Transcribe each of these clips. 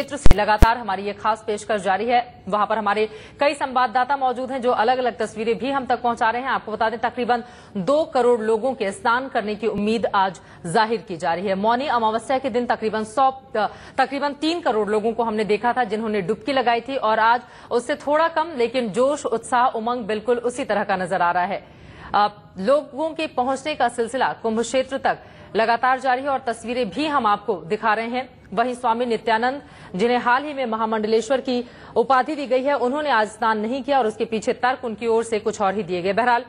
क्षेत्र से लगातार हमारी ये खास पेशकश जारी है। वहां पर हमारे कई संवाददाता मौजूद हैं जो अलग अलग तस्वीरें भी हम तक पहुंचा रहे हैं। आपको बता दें, तकरीबन 2 करोड़ लोगों के स्नान करने की उम्मीद आज जाहिर की जा रही है। मौनी अमावस्या के दिन तकरीबन 3 करोड़ लोगों को हमने देखा था जिन्होंने डुबकी लगाई थी, और आज उससे थोड़ा कम, लेकिन जोश, उत्साह, उमंग बिल्कुल उसी तरह का नजर आ रहा है। लोगों के पहुंचने का सिलसिला कुंभ क्षेत्र तक लगातार जारी है और तस्वीरें भी हम आपको दिखा रहे हैं। वहीं स्वामी नित्यानंद, जिन्हें हाल ही में महामंडलेश्वर की उपाधि दी गई है, उन्होंने आज स्नान नहीं किया और उसके पीछे तर्क उनकी ओर से कुछ और ही दिए गए। बहरहाल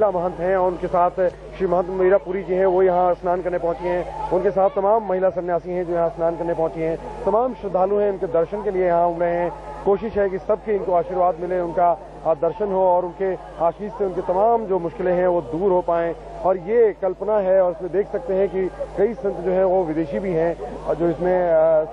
महंत हैं और उनके साथ श्री महंत मीरापुरी जी हैं, वो यहाँ स्नान करने पहुंची हैं। उनके साथ तमाम महिला सन्यासी हैं जो यहाँ स्नान करने पहुंची हैं। तमाम श्रद्धालु हैं, उनके दर्शन के लिए यहाँ उमड़े हैं। कोशिश है कि सबके इनको आशीर्वाद मिले, उनका दर्शन हो और उनके आशीष से उनकी तमाम जो मुश्किलें हैं वो दूर हो पाएं। और ये कल्पना है, और इसमें देख सकते हैं कि कई संत जो है वो विदेशी भी हैं और जो इसमें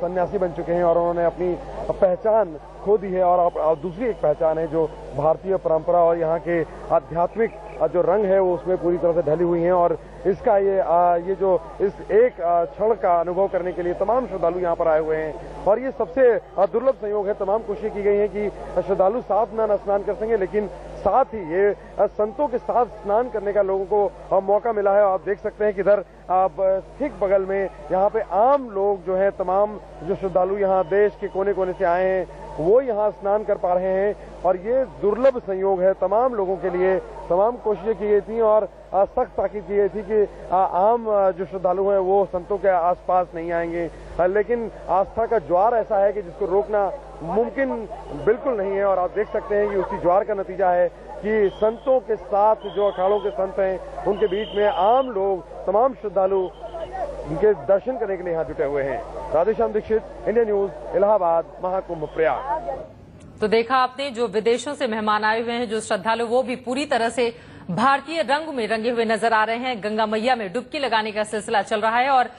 सन्यासी बन चुके हैं और उन्होंने अपनी पहचान खो दी है। और दूसरी एक पहचान है जो भारतीय परंपरा और यहाँ के आध्यात्मिक जो रंग है वो उसमें पूरी तरह से ढली हुई हैं। और इसका ये जो इस एक क्षण का अनुभव करने के लिए तमाम श्रद्धालु यहाँ पर आए हुए हैं। और ये सबसे दुर्लभ संयोग है। तमाम कोशिश की गई है कि श्रद्धालु साथ में न स्नान कर सकें, लेकिन साथ ही ये संतों के साथ स्नान करने का लोगों को मौका मिला है। आप देख सकते हैं कि इधर ठीक बगल में यहाँ पे आम लोग जो है, तमाम जो श्रद्धालु यहाँ देश के कोने कोने से आए हैं वो यहाँ स्नान कर पा रहे हैं। और ये दुर्लभ संयोग है तमाम लोगों के लिए। तमाम कोशिशें की गई थी और सख्त ताकीद की गई थी कि आम जो श्रद्धालु हैं वो संतों के आसपास नहीं आएंगे, लेकिन आस्था का ज्वार ऐसा है कि जिसको रोकना मुमकिन बिल्कुल नहीं है। और आप देख सकते हैं कि उसी ज्वार का नतीजा है कि संतों के साथ जो अखाड़ों के संत हैं उनके बीच में आम लोग, तमाम श्रद्धालु उनके दर्शन करने के लिए यहाँ जुटे हुए हैं। Radheshyam Dikshit, India News, Allahabad, Mahakumbh Prayag. तो देखा आपने, जो विदेशों से मेहमान आए हुए हैं, जो श्रद्धालु, वो भी पूरी तरह से भारतीय रंग में रंगे हुए नजर आ रहे हैं। गंगा मैया में डुबकी लगाने का सिलसिला चल रहा है और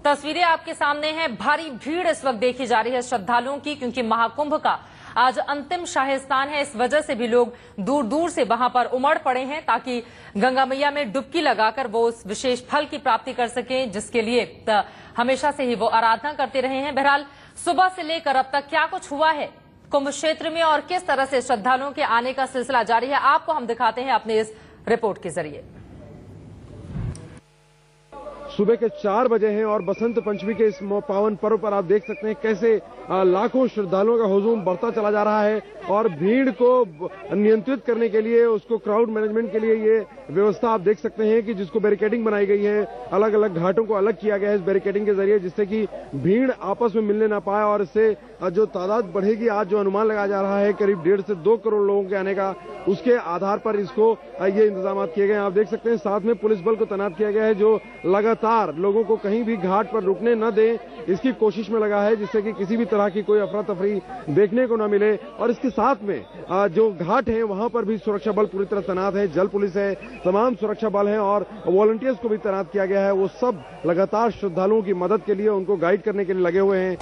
तस्वीरें आपके सामने हैं। भारी भीड़ इस वक्त देखी जा रही है श्रद्धालुओं की, क्योंकि महाकुंभ का आज अंतिम शाही स्नान है। इस वजह से भी लोग दूर दूर से वहां पर उमड़ पड़े हैं ताकि गंगा मैया में डुबकी लगाकर वो उस विशेष फल की प्राप्ति कर सकें, जिसके लिए हमेशा से ही वो आराधना करते रहे हैं। बहरहाल सुबह से लेकर अब तक क्या कुछ हुआ है कुंभ क्षेत्र में और किस तरह से श्रद्धालुओं के आने का सिलसिला जारी है, आपको हम दिखाते हैं अपने इस रिपोर्ट के जरिए। सुबह के 4 बजे हैं और बसंत पंचमी के इस पावन पर्व पर आप देख सकते हैं कैसे लाखों श्रद्धालुओं का हुजूम बढ़ता चला जा रहा है। और भीड़ को नियंत्रित करने के लिए, उसको क्राउड मैनेजमेंट के लिए ये व्यवस्था आप देख सकते हैं कि जिसको बैरिकेडिंग बनाई गई है, अलग अलग घाटों को अलग किया गया है इस बैरिकेडिंग के जरिए, जिससे कि भीड़ आपस में मिलने ना पाए। और इससे जो तादाद बढ़ेगी, आज जो अनुमान लगाया जा रहा है करीब 1.5 से 2 करोड़ लोगों के आने का, उसके आधार पर इसको ये इंतजाम किए गए हैं। आप देख सकते हैं साथ में पुलिस बल को तैनात किया गया है जो लगातार लोगों को कहीं भी घाट पर रुकने न दे, इसकी कोशिश में लगा है, जिससे कि किसी भी तरह की कोई अफरा तफरी देखने को न मिले। और इसके साथ में जो घाट है वहां पर भी सुरक्षा बल पूरी तरह तैनात है, जल पुलिस है, तमाम सुरक्षा बल है और वॉलंटियर्स को भी तैनात किया गया है। वो सब लगातार श्रद्धालुओं की मदद के लिए, उनको गाइड करने के लिए लगे हुए हैं।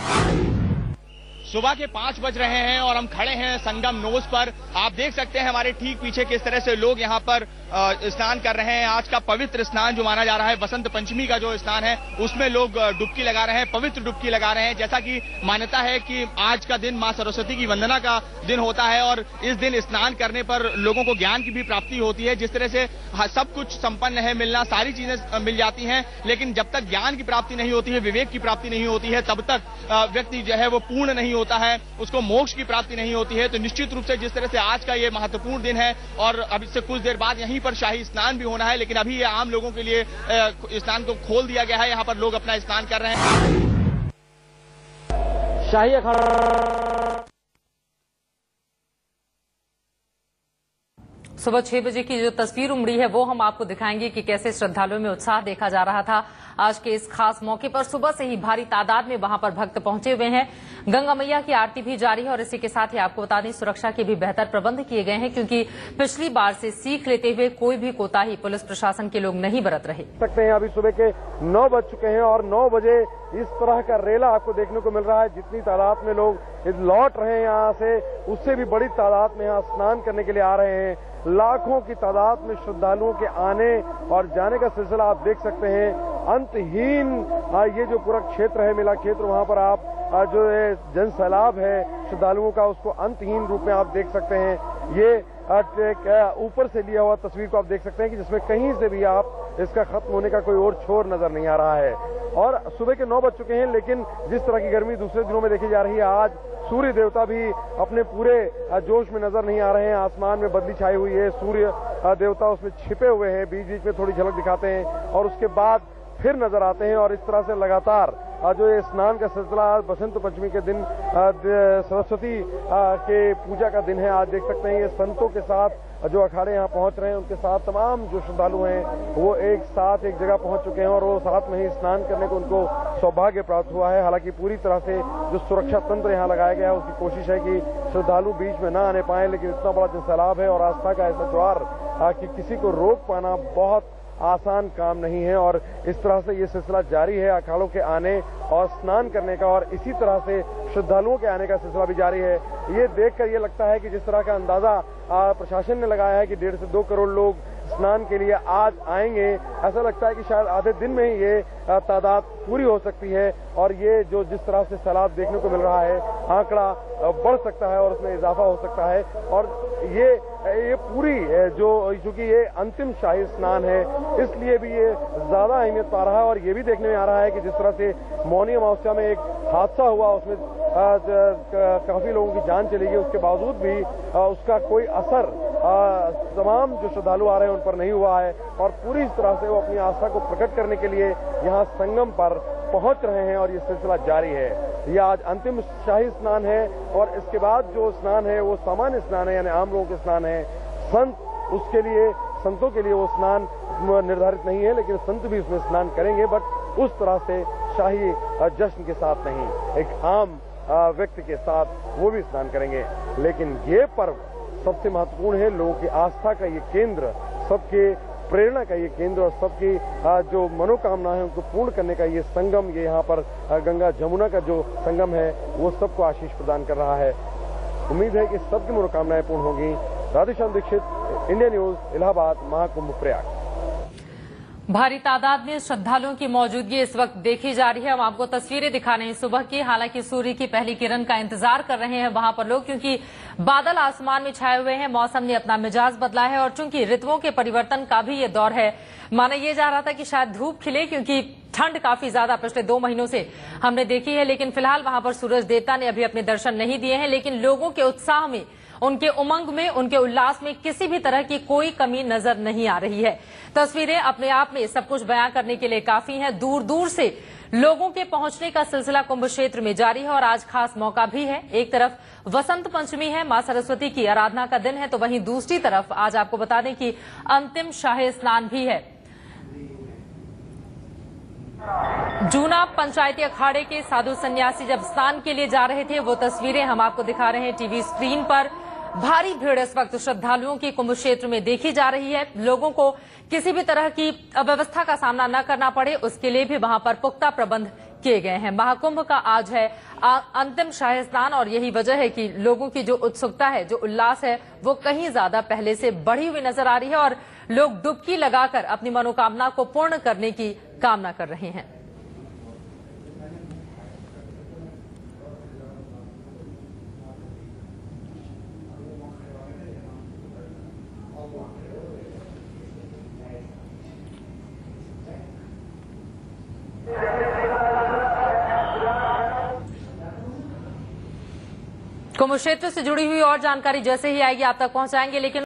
सुबह के 5 बज रहे हैं और हम खड़े हैं संगम नोज पर। आप देख सकते हैं हमारे ठीक पीछे किस तरह से लोग यहाँ पर स्नान कर रहे हैं। आज का पवित्र स्नान जो माना जा रहा है, बसंत पंचमी का जो स्नान है, उसमें लोग डुबकी लगा रहे हैं, पवित्र डुबकी लगा रहे हैं। जैसा कि मान्यता है कि आज का दिन मां सरस्वती की वंदना का दिन होता है और इस दिन स्नान करने पर लोगों को ज्ञान की भी प्राप्ति होती है। जिस तरह से सब कुछ संपन्न है, मिलना, सारी चीजें मिल जाती हैं, लेकिन जब तक ज्ञान की प्राप्ति नहीं होती है, विवेक की प्राप्ति नहीं होती है, तब तक व्यक्ति जो है वो पूर्ण नहीं होता है, उसको मोक्ष की प्राप्ति नहीं होती है। तो निश्चित रूप से जिस तरह से आज का ये महत्वपूर्ण दिन है और अब इससे कुछ देर बाद यहीं पर शाही स्नान भी होना है, लेकिन अभी ये आम लोगों के लिए स्नान को खोल दिया गया है। यहाँ पर लोग अपना स्नान कर रहे हैं। शाही अखाड़ा सुबह 6 बजे की जो तस्वीर उमड़ी है वो हम आपको दिखाएंगे कि कैसे श्रद्धालुओं में उत्साह देखा जा रहा था। आज के इस खास मौके पर सुबह से ही भारी तादाद में वहां पर भक्त पहुंचे हुए हैं। गंगा मैया की आरती भी जारी है और इसी के साथ ही आपको बता दें सुरक्षा के भी बेहतर प्रबंध किए गए हैं, क्योंकि पिछली बार से सीख लेते हुए कोई भी कोताही पुलिस प्रशासन के लोग नहीं बरत रहे। सकते हैं अभी सुबह के 9 बज चुके हैं और 9 बजे इस तरह का रेला आपको देखने को मिल रहा है। जितनी तादाद में लोग लौट रहे हैं यहाँ से, उससे भी बड़ी तादाद में यहाँ स्नान करने के लिए आ रहे हैं। लाखों की तादाद में श्रद्धालुओं के आने और जाने का सिलसिला आप देख सकते हैं। अंतहीन ये जो पूरा क्षेत्र है, मेला क्षेत्र, वहां पर आप जो जन सैलाब है श्रद्धालुओं का, उसको अंतहीन रूप में आप देख सकते हैं। ये ऊपर से लिया हुआ तस्वीर को आप देख सकते हैं कि जिसमें कहीं से भी आप इसका खत्म होने का कोई और छोर नजर नहीं आ रहा है। और सुबह के 9 बज चुके हैं, लेकिन जिस तरह की गर्मी दूसरे दिनों में देखी जा रही है, आज सूर्य देवता भी अपने पूरे जोश में नजर नहीं आ रहे हैं। आसमान में बदली छाई हुई है, सूर्य देवता उसमें छिपे हुए हैं, बीच बीच में थोड़ी झलक दिखाते हैं और उसके बाद फिर नजर आते हैं। और इस तरह से लगातार जो ये स्नान का सिलसिला, बसंत पंचमी के दिन सरस्वती के पूजा का दिन है। आज देख सकते हैं ये संतों के साथ जो अखाड़े यहाँ पहुंच रहे हैं, उनके साथ तमाम जो श्रद्धालु हैं वो एक साथ एक जगह पहुंच चुके हैं और वो साथ में ही स्नान करने को उनको सौभाग्य प्राप्त हुआ है। हालांकि पूरी तरह से जो सुरक्षा तंत्र यहाँ लगाया गया है, उसकी कोशिश है कि श्रद्धालु बीच में न आने पाए, लेकिन इतना बड़ा जो सैलाब है और आस्था का ऐसा ज्वार कि किसी को रोक पाना बहुत आसान काम नहीं है। और इस तरह से ये सिलसिला जारी है, अखाड़ों के आने और स्नान करने का, और इसी तरह से श्रद्धालुओं के आने का सिलसिला भी जारी है। ये देखकर ये लगता है कि जिस तरह का अंदाजा प्रशासन ने लगाया है कि 1.5 से 2 करोड़ लोग स्नान के लिए आज आएंगे, ऐसा लगता है कि शायद आधे दिन में ही ये तादाद पूरी हो सकती है। और ये जो जिस तरह से सैलाब देखने को मिल रहा है, आंकड़ा बढ़ सकता है और उसमें इजाफा हो सकता है। और ये पूरी जो, चूंकि ये अंतिम शाही स्नान है, इसलिए भी ये ज्यादा अहमियत पा रहा है। और ये भी देखने में आ रहा है कि जिस तरह से मौनी अमावस्या में एक हादसा हुआ, उसमें काफी लोगों की जान चली गई, उसके बावजूद भी उसका कोई असर तमाम जो श्रद्धालु आ रहे हैं उन पर नहीं हुआ है। और पूरी तरह से वो अपनी आस्था को प्रकट करने के लिए यहाँ संगम पर पहुंच रहे हैं और ये सिलसिला जारी है। यह आज अंतिम शाही स्नान है और इसके बाद जो स्नान है वो सामान्य स्नान है, यानी आम लोगों के स्नान है। संतों के लिए वो स्नान निर्धारित नहीं है, लेकिन संत भी उसमें स्नान करेंगे, बट उस तरह से शाही जश्न के साथ नहीं, एक आम व्यक्ति के साथ वो भी स्नान करेंगे। लेकिन ये पर्व सबसे महत्वपूर्ण है, लोगों की आस्था का ये केंद्र, सबके प्रेरणा का ये केंद्र और सबकी जो मनोकामना है उनको पूर्ण करने का ये संगम, ये यहाँ पर गंगा जमुना का जो संगम है वो सबको आशीष प्रदान कर रहा है। उम्मीद है कि सबकी मनोकामनाएं पूर्ण होंगी। Radheshyam Dikshit, India News, Allahabad, Mahakumbh Prayag. भारी तादाद में श्रद्धालुओं की मौजूदगी इस वक्त देखी जा रही है। हम आपको तस्वीरें दिखा रहे हैं सुबह की। हालांकि सूर्य की पहली किरण का इंतजार कर रहे हैं वहां पर लोग, क्योंकि बादल आसमान में छाए हुए हैं, मौसम ने अपना मिजाज बदला है और चूंकि ऋतुओं के परिवर्तन का भी ये दौर है। माना यह जा रहा था कि शायद धूप खिले, क्योंकि ठंड काफी ज्यादा पिछले 2 महीनों से हमने देखी है, लेकिन फिलहाल वहां पर सूरज देवता ने अभी अपने दर्शन नहीं दिए हैं। लेकिन लोगों के उत्साह में, उनके उमंग में, उनके उल्लास में किसी भी तरह की कोई कमी नजर नहीं आ रही है। तस्वीरें अपने आप में सब कुछ बयां करने के लिए काफी हैं। दूर दूर से लोगों के पहुंचने का सिलसिला कुंभ क्षेत्र में जारी है और आज खास मौका भी है। एक तरफ वसंत पंचमी है, मां सरस्वती की आराधना का दिन है, तो वहीं दूसरी तरफ आज आपको बता दें कि अंतिम शाही स्नान भी है। जूना पंचायती अखाड़े के साधु सन्यासी जब स्नान के लिए जा रहे थे, वो तस्वीरें हम आपको दिखा रहे हैं टीवी स्क्रीन पर। भारी भीड़ इस वक्त श्रद्धालुओं की कुंभ क्षेत्र में देखी जा रही है। लोगों को किसी भी तरह की अव्यवस्था का सामना न करना पड़े, उसके लिए भी वहां पर पुख्ता प्रबंध किए गए हैं। महाकुंभ का आज है अंतिम शाही स्नान और यही वजह है कि लोगों की जो उत्सुकता है, जो उल्लास है, वो कहीं ज्यादा पहले से बढ़ी हुई नजर आ रही है और लोग डुबकी लगाकर अपनी मनोकामना को पूर्ण करने की कामना कर रहे हैं। कुंभ क्षेत्र से जुड़ी हुई और जानकारी जैसे ही आएगी आप तक पहुंचाएंगे, लेकिन